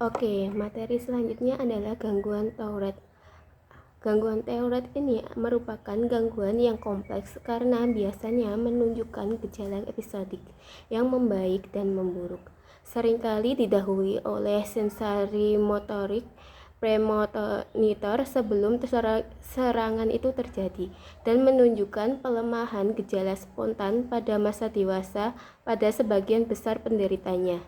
Oke, materi selanjutnya adalah gangguan Tourette. Gangguan Tourette ini merupakan gangguan yang kompleks karena biasanya menunjukkan gejala episodik yang membaik dan memburuk. Seringkali didahului oleh sensori motorik premonitor sebelum serangan itu terjadi dan menunjukkan pelemahan gejala spontan pada masa dewasa pada sebagian besar penderitanya.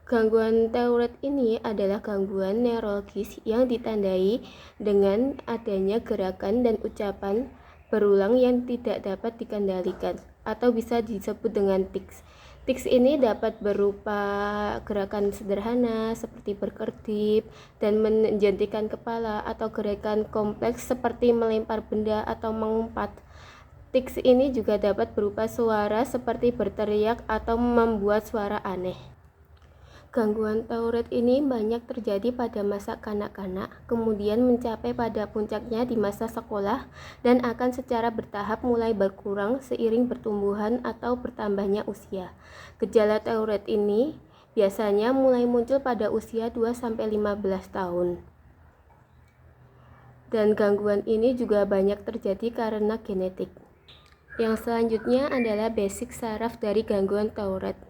Gangguan Tourette ini adalah gangguan neurologis yang ditandai dengan adanya gerakan dan ucapan berulang yang tidak dapat dikendalikan atau bisa disebut dengan tics. Tics ini dapat berupa gerakan sederhana seperti berkedip dan menjentikan kepala atau gerakan kompleks seperti melempar benda atau mengumpat. Tics ini juga dapat berupa suara seperti berteriak atau membuat suara aneh. Gangguan Tourette ini banyak terjadi pada masa kanak-kanak, kemudian mencapai pada puncaknya di masa sekolah, dan akan secara bertahap mulai berkurang seiring pertumbuhan atau bertambahnya usia. Gejala Tourette ini biasanya mulai muncul pada usia 2-15 tahun. Dan gangguan ini juga banyak terjadi karena genetik. Yang selanjutnya adalah basic saraf dari gangguan Tourette.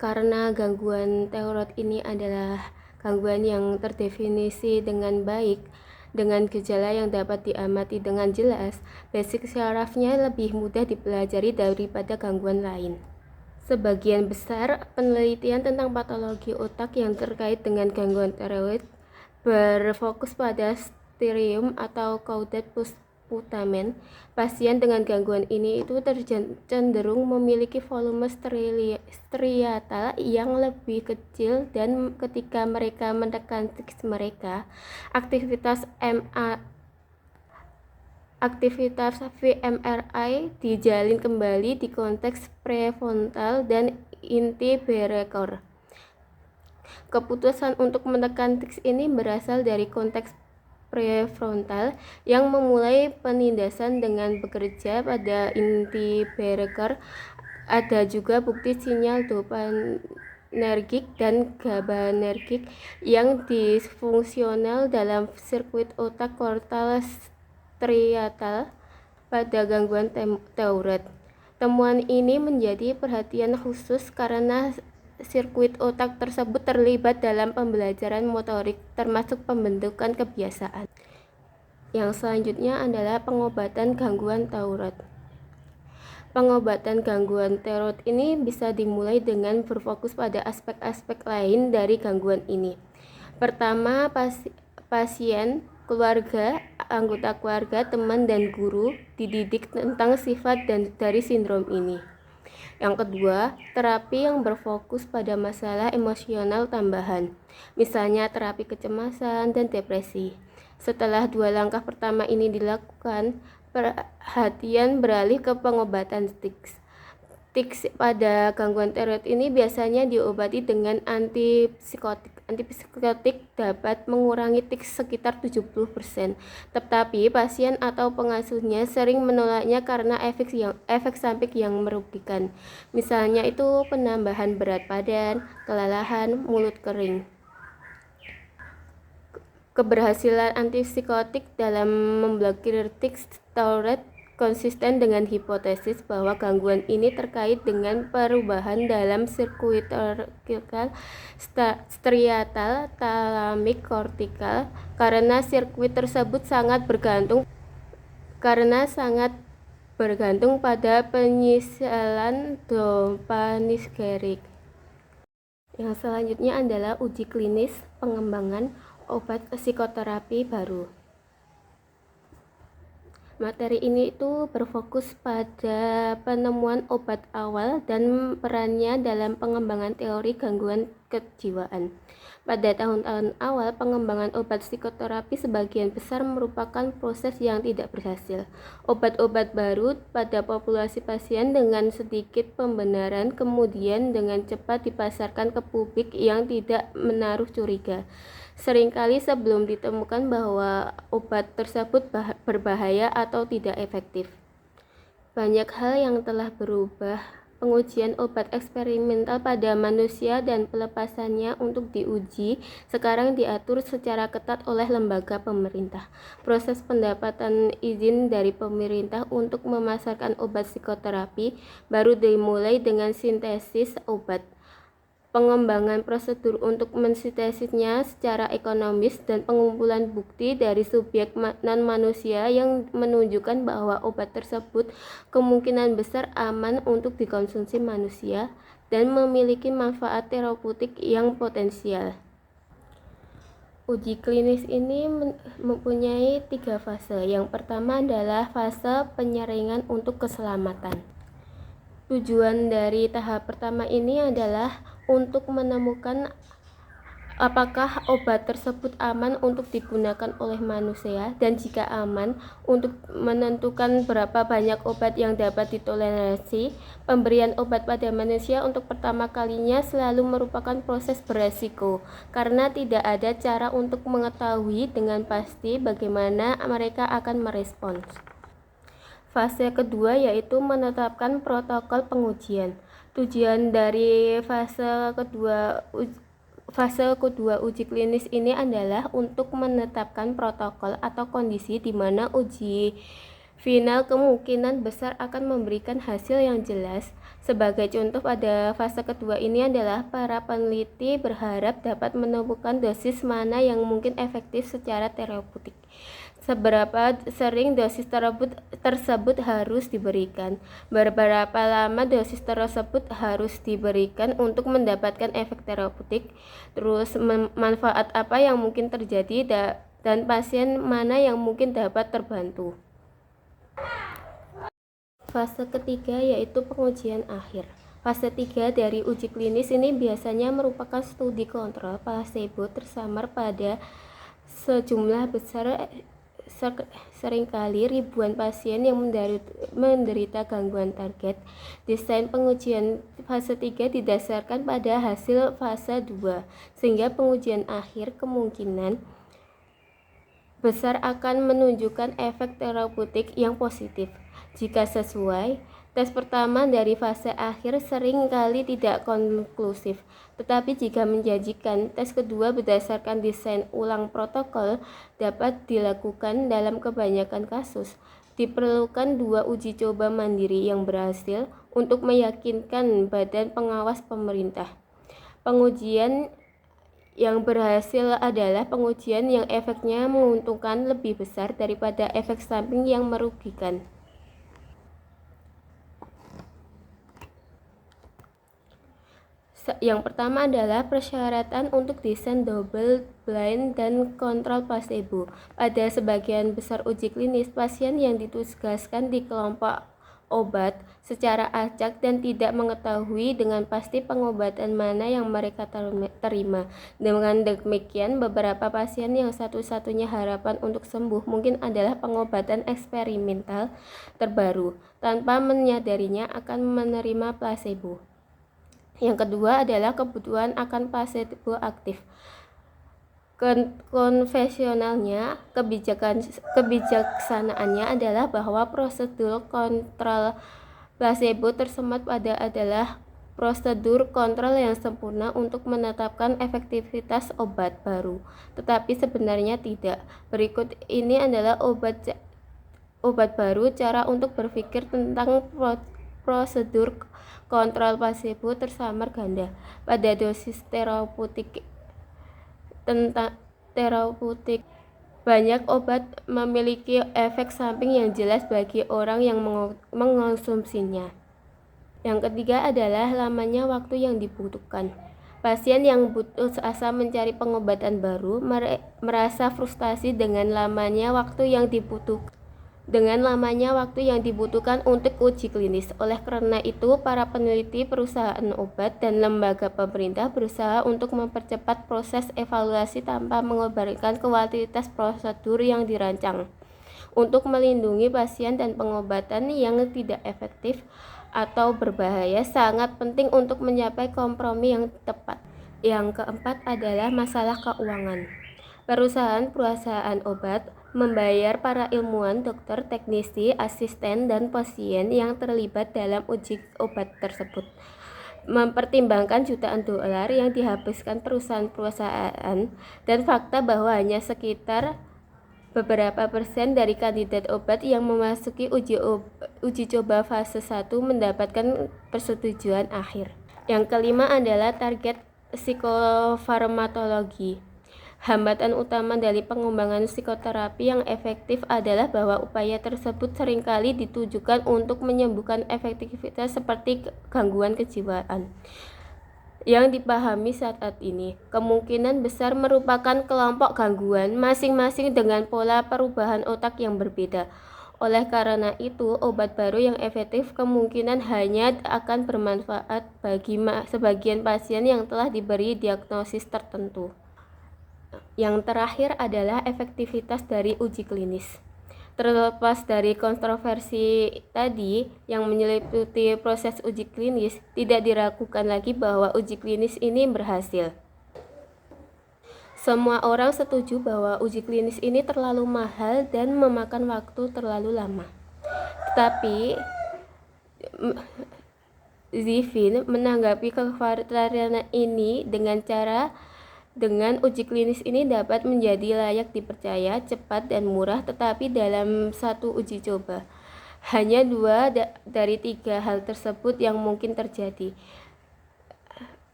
Karena gangguan Tourette ini adalah gangguan yang terdefinisi dengan baik, dengan gejala yang dapat diamati dengan jelas, basic sarafnya lebih mudah dipelajari daripada gangguan lain. Sebagian besar penelitian tentang patologi otak yang terkait dengan gangguan Tourette berfokus pada striatum atau caudat putamen. Pasien dengan gangguan ini itu cenderung memiliki volume striatal yang lebih kecil, dan ketika mereka menekan tics mereka, aktivitas fMRI dijalin kembali di konteks prefrontal dan inti berekor. Keputusan untuk menekan tics ini berasal dari konteks prefrontal yang memulai penindasan dengan bekerja pada inti berekor. Ada juga bukti sinyal dopanergik dan GABAergik yang disfungsional dalam sirkuit otak kortal striatal pada gangguan Tourette. Temuan ini menjadi perhatian khusus karena sirkuit otak tersebut terlibat dalam pembelajaran motorik, termasuk pembentukan kebiasaan. Yang selanjutnya adalah pengobatan gangguan Tourette. Pengobatan gangguan Tourette ini bisa dimulai dengan berfokus pada aspek-aspek lain dari gangguan ini. Pertama, pasien, keluarga, anggota keluarga, teman, dan guru dididik tentang sifat dari sindrom ini. Yang kedua, terapi yang berfokus pada masalah emosional tambahan, misalnya terapi kecemasan dan depresi. Setelah 2 langkah pertama ini dilakukan, perhatian beralih ke pengobatan tics. Tics pada gangguan Tourette ini biasanya diobati dengan antipsikotik. Antipsikotik dapat mengurangi tics sekitar 70%, tetapi pasien atau pengasuhnya sering menolaknya karena efek samping yang merugikan. Misalnya itu penambahan berat badan, kelelahan, mulut kering. Keberhasilan antipsikotik dalam memblokir tics Tourette konsisten dengan hipotesis bahwa gangguan ini terkait dengan perubahan dalam sirkuit kortikal striatal thalamik kortikal, karena sirkuit tersebut sangat bergantung pada penyisalan dopaminergic. Yang selanjutnya adalah uji klinis pengembangan obat psikoterapi baru. Materi ini itu berfokus pada penemuan obat awal dan perannya dalam pengembangan teori gangguan kejiwaan. Pada tahun-tahun awal pengembangan obat psikoterapi sebagian besar merupakan proses yang tidak berhasil. Obat-obat baru pada populasi pasien dengan sedikit pembenaran kemudian dengan cepat dipasarkan ke publik yang tidak menaruh curiga. Seringkali sebelum ditemukan bahwa obat tersebut berbahaya atau tidak efektif. Banyak hal yang telah berubah pengujian obat eksperimental pada manusia dan pelepasannya untuk diuji sekarang diatur secara ketat oleh lembaga pemerintah. Proses pendapatan izin dari pemerintah untuk memasarkan obat psikoterapi baru dimulai dengan sintesis obat, pengembangan prosedur untuk mensintesisnya secara ekonomis, dan pengumpulan bukti dari subjek non-manusia yang menunjukkan bahwa obat tersebut kemungkinan besar aman untuk dikonsumsi manusia dan memiliki manfaat terapeutik yang potensial. Uji klinis ini mempunyai 3 fase. Yang pertama adalah fase penyaringan untuk keselamatan. Tujuan dari tahap pertama ini adalah untuk menemukan apakah obat tersebut aman untuk digunakan oleh manusia, dan jika aman, untuk menentukan berapa banyak obat yang dapat ditoleransi. Pemberian obat pada manusia untuk pertama kalinya selalu merupakan proses beresiko, karena tidak ada cara untuk mengetahui dengan pasti bagaimana mereka akan merespons. Fase kedua yaitu menetapkan protokol pengujian. Tujuan dari fase kedua uji klinis ini adalah untuk menetapkan protokol atau kondisi di mana uji final kemungkinan besar akan memberikan hasil yang jelas. Sebagai contoh pada fase kedua ini adalah para peneliti berharap dapat menemukan dosis mana yang mungkin efektif secara terapeutik. Seberapa sering dosis tersebut harus diberikan, berapa lama dosis tersebut harus diberikan untuk mendapatkan efek terapeutik, terus manfaat apa yang mungkin terjadi dan pasien mana yang mungkin dapat terbantu. Fase ketiga yaitu pengujian akhir. Fase 3 dari uji klinis ini biasanya merupakan studi kontrol placebo tersamar pada sejumlah besar, seringkali ribuan pasien yang menderita gangguan target. Desain pengujian fase 3 didasarkan pada hasil fase 2, sehingga pengujian akhir kemungkinan besar akan menunjukkan efek terapeutik yang positif. Jika sesuai, tes pertama dari fase akhir sering kali tidak konklusif, tetapi jika menjanjikan, tes kedua berdasarkan desain ulang protokol dapat dilakukan dalam kebanyakan kasus. Diperlukan 2 uji coba mandiri yang berhasil untuk meyakinkan badan pengawas pemerintah. Pengujian yang berhasil adalah pengujian yang efeknya menguntungkan lebih besar daripada efek samping yang merugikan. Yang pertama adalah persyaratan untuk desain double blind dan kontrol placebo. Pada sebagian besar uji klinis, pasien yang ditugaskan di kelompok obat secara acak dan tidak mengetahui dengan pasti pengobatan mana yang mereka terima. Dengan demikian, beberapa pasien yang satu-satunya harapan untuk sembuh mungkin adalah pengobatan eksperimental terbaru, tanpa menyadarinya akan menerima placebo. Yang kedua adalah kebutuhan akan placebo aktif. Konvensionalnya, kebijaksanaannya adalah bahwa prosedur kontrol placebo tersemat pada adalah prosedur kontrol yang sempurna untuk menetapkan efektivitas obat baru, tetapi sebenarnya tidak. Berikut ini adalah obat baru, cara untuk berpikir tentang prosedur kontrol placebo tersamar ganda pada dosis terapeutik. Banyak obat memiliki efek samping yang jelas bagi orang yang mengonsumsinya. Yang ketiga adalah lamanya waktu yang dibutuhkan. Pasien yang putus asa mencari pengobatan baru merasa frustasi dengan lamanya waktu yang dibutuhkan untuk uji klinis. Oleh karena itu, para peneliti, perusahaan obat, dan lembaga pemerintah berusaha untuk mempercepat proses evaluasi tanpa mengorbankan kualitas prosedur yang dirancang. Untuk melindungi pasien dan pengobatan yang tidak efektif atau berbahaya, sangat penting untuk mencapai kompromi yang tepat. Yang keempat adalah masalah keuangan. Perusahaan obat membayar para ilmuwan, dokter, teknisi, asisten, dan pasien yang terlibat dalam uji obat tersebut. Mempertimbangkan jutaan dolar yang dihabiskan perusahaan-perusahaan dan fakta bahwa hanya sekitar beberapa persen dari kandidat obat yang memasuki uji coba fase 1 mendapatkan persetujuan akhir. Yang kelima adalah target psikofarmakologi. Hambatan utama dari pengembangan psikoterapi yang efektif adalah bahwa upaya tersebut seringkali ditujukan untuk menyembuhkan efektivitas seperti gangguan kejiwaan yang dipahami saat ini. Kemungkinan besar merupakan kelompok gangguan masing-masing dengan pola perubahan otak yang berbeda. Oleh karena itu, obat baru yang efektif kemungkinan hanya akan bermanfaat bagi sebagian pasien yang telah diberi diagnosis tertentu. Yang terakhir adalah efektivitas dari uji klinis. Terlepas dari kontroversi tadi yang menyelimuti proses uji klinis, tidak diragukan lagi bahwa uji klinis ini berhasil. Semua orang setuju bahwa uji klinis ini terlalu mahal dan memakan waktu terlalu lama. Tetapi Zivin menanggapi kekhawatiran ini dengan uji klinis ini dapat menjadi layak dipercaya, cepat dan murah, tetapi dalam satu uji coba. Hanya 2 dari 3 hal tersebut yang mungkin terjadi.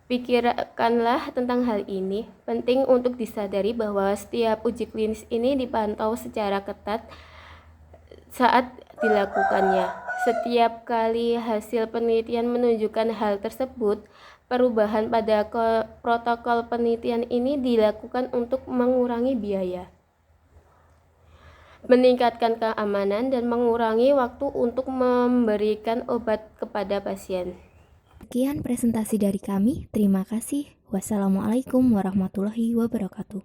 Pikirkanlah tentang hal ini. Penting untuk disadari bahwa setiap uji klinis ini dipantau secara ketat saat dilakukannya. Setiap kali hasil penelitian menunjukkan hal tersebut, perubahan pada protokol penelitian ini dilakukan untuk mengurangi biaya, meningkatkan keamanan, dan mengurangi waktu untuk memberikan obat kepada pasien. Sekian presentasi dari kami. Terima kasih. Wassalamualaikum warahmatullahi wabarakatuh.